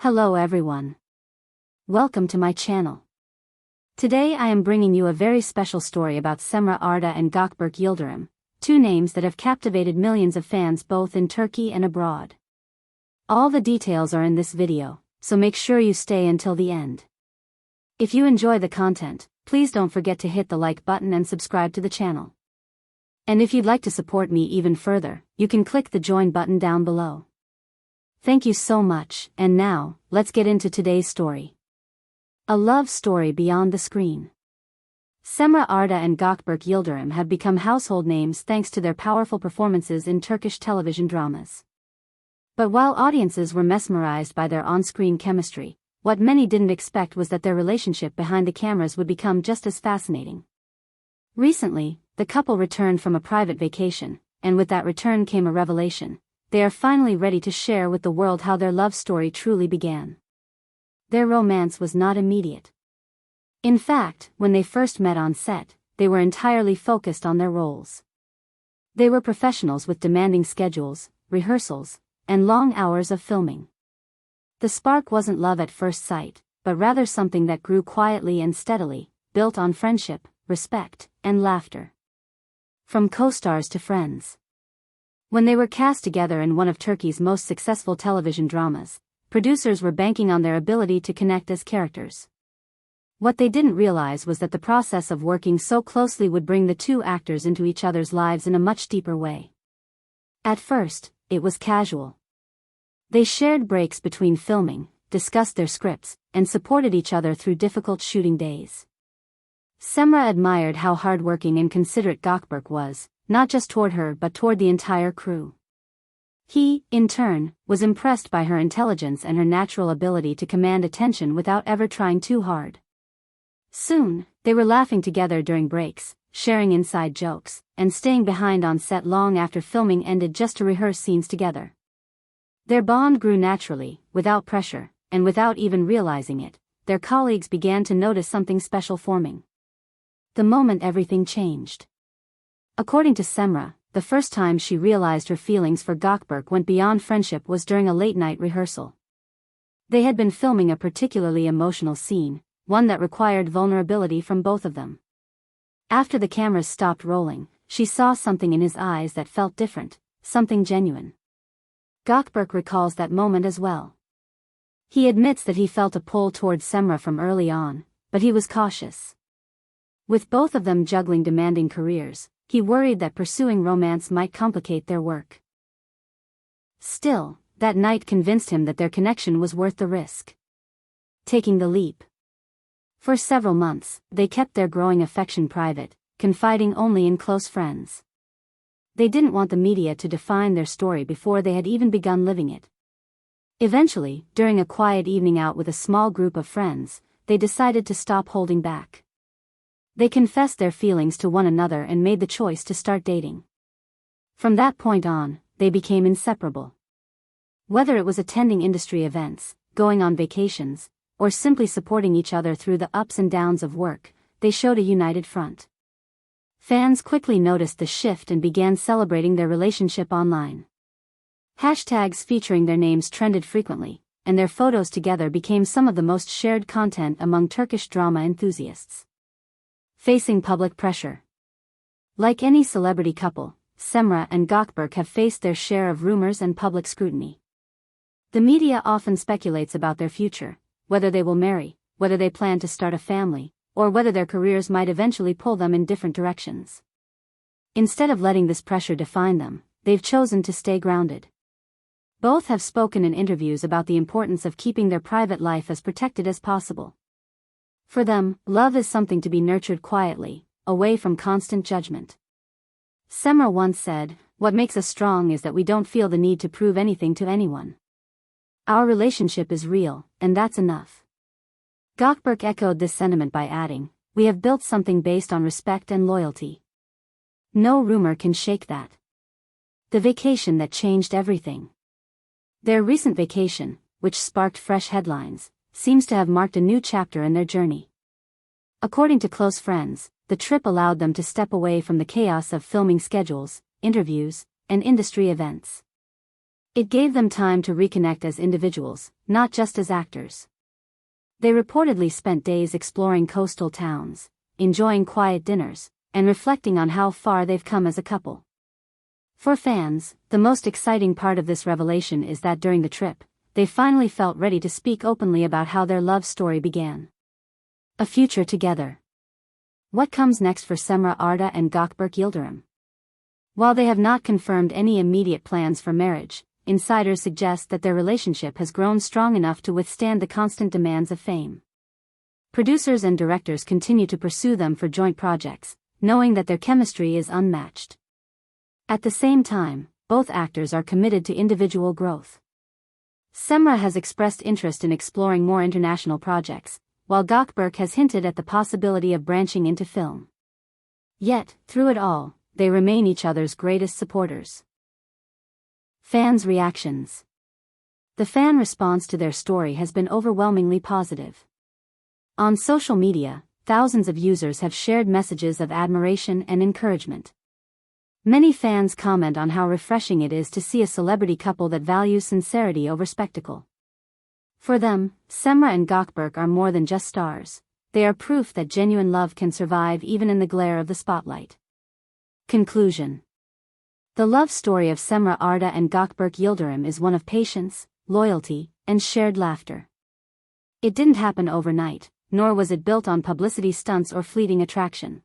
Hello everyone. Welcome to my channel. Today I am bringing you a very special story about Cemre Arda and Gökberk Yıldırım, two names that have captivated millions of fans both in Turkey and abroad. All the details are in this video, so make sure you stay until the end. If you enjoy the content, please don't forget to hit the like button and subscribe to the channel. And if you'd like to support me even further, you can click the join button down below. Thank you so much, and now, let's get into today's story. A love story beyond the screen. Cemre Arda and Gökberk Yıldırım have become household names thanks to their powerful performances in Turkish television dramas. But while audiences were mesmerized by their on-screen chemistry, what many didn't expect was that their relationship behind the cameras would become just as fascinating. Recently, the couple returned from a private vacation, and with that return came a revelation. They are finally ready to share with the world how their love story truly began. Their romance was not immediate. In fact, when they first met on set, they were entirely focused on their roles. They were professionals with demanding schedules, rehearsals, and long hours of filming. The spark wasn't love at first sight, but rather something that grew quietly and steadily, built on friendship, respect, and laughter. From co-stars to friends. When they were cast together in one of Turkey's most successful television dramas, producers were banking on their ability to connect as characters. What they didn't realize was that the process of working so closely would bring the two actors into each other's lives in a much deeper way. At first, it was casual. They shared breaks between filming, discussed their scripts, and supported each other through difficult shooting days. Cemre admired how hardworking and considerate Gökberk was, not just toward her but toward the entire crew. He, in turn, was impressed by her intelligence and her natural ability to command attention without ever trying too hard. Soon, they were laughing together during breaks, sharing inside jokes, and staying behind on set long after filming ended just to rehearse scenes together. Their bond grew naturally, without pressure, and without even realizing it, their colleagues began to notice something special forming. The moment everything changed. According to Cemre, the first time she realized her feelings for Gökberk went beyond friendship was during a late-night rehearsal. They had been filming a particularly emotional scene, one that required vulnerability from both of them. After the cameras stopped rolling, she saw something in his eyes that felt different, something genuine. Gökberk recalls that moment as well. He admits that he felt a pull towards Cemre from early on, but he was cautious. With both of them juggling demanding careers, he worried that pursuing romance might complicate their work. Still, that night convinced him that their connection was worth the risk. Taking the leap. For several months, they kept their growing affection private, confiding only in close friends. They didn't want the media to define their story before they had even begun living it. Eventually, during a quiet evening out with a small group of friends, they decided to stop holding back. They confessed their feelings to one another and made the choice to start dating. From that point on, they became inseparable. Whether it was attending industry events, going on vacations, or simply supporting each other through the ups and downs of work, they showed a united front. Fans quickly noticed the shift and began celebrating their relationship online. Hashtags featuring their names trended frequently, and their photos together became some of the most shared content among Turkish drama enthusiasts. Facing public pressure. Like any celebrity couple, Cemre and Gökberk have faced their share of rumors and public scrutiny. The media often speculates about their future, whether they will marry, whether they plan to start a family, or whether their careers might eventually pull them in different directions. Instead of letting this pressure define them, they've chosen to stay grounded. Both have spoken in interviews about the importance of keeping their private life as protected as possible. For them, love is something to be nurtured quietly, away from constant judgment. Cemre once said, "What makes us strong is that we don't feel the need to prove anything to anyone. Our relationship is real, and that's enough." Gökberk echoed this sentiment by adding, "We have built something based on respect and loyalty. No rumor can shake that." The vacation that changed everything. Their recent vacation, which sparked fresh headlines, seems to have marked a new chapter in their journey. According to close friends, the trip allowed them to step away from the chaos of filming schedules, interviews, and industry events. It gave them time to reconnect as individuals, not just as actors. They reportedly spent days exploring coastal towns, enjoying quiet dinners, and reflecting on how far they've come as a couple. For fans, the most exciting part of this revelation is that during the trip, they finally felt ready to speak openly about how their love story began. A future together. What comes next for Cemre Arda and Gökberk Yıldırım? While they have not confirmed any immediate plans for marriage, insiders suggest that their relationship has grown strong enough to withstand the constant demands of fame. Producers and directors continue to pursue them for joint projects, knowing that their chemistry is unmatched. At the same time, both actors are committed to individual growth. Cemre has expressed interest in exploring more international projects, while Gökberk has hinted at the possibility of branching into film. Yet, through it all, they remain each other's greatest supporters. Fans' reactions. The fan response to their story has been overwhelmingly positive. On social media, thousands of users have shared messages of admiration and encouragement. Many fans comment on how refreshing it is to see a celebrity couple that values sincerity over spectacle. For them, Cemre and Gökberk are more than just stars. They are proof that genuine love can survive even in the glare of the spotlight. Conclusion. The love story of Cemre Arda and Gökberk Yıldırım is one of patience, loyalty, and shared laughter. It didn't happen overnight, nor was it built on publicity stunts or fleeting attraction.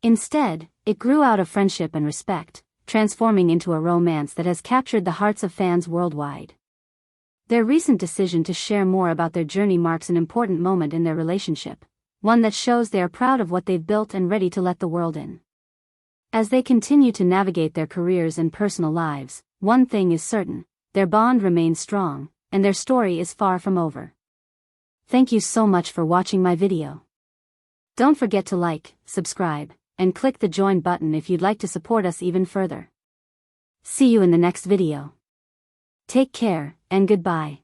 Instead, it grew out of friendship and respect, transforming into a romance that has captured the hearts of fans worldwide. Their recent decision to share more about their journey marks an important moment in their relationship, one that shows they are proud of what they've built and ready to let the world in. As they continue to navigate their careers and personal lives, one thing is certain: their bond remains strong, and their story is far from over. Thank you so much for watching my video. Don't forget to like, subscribe, and click the join button if you'd like to support us even further. See you in the next video. Take care, and goodbye.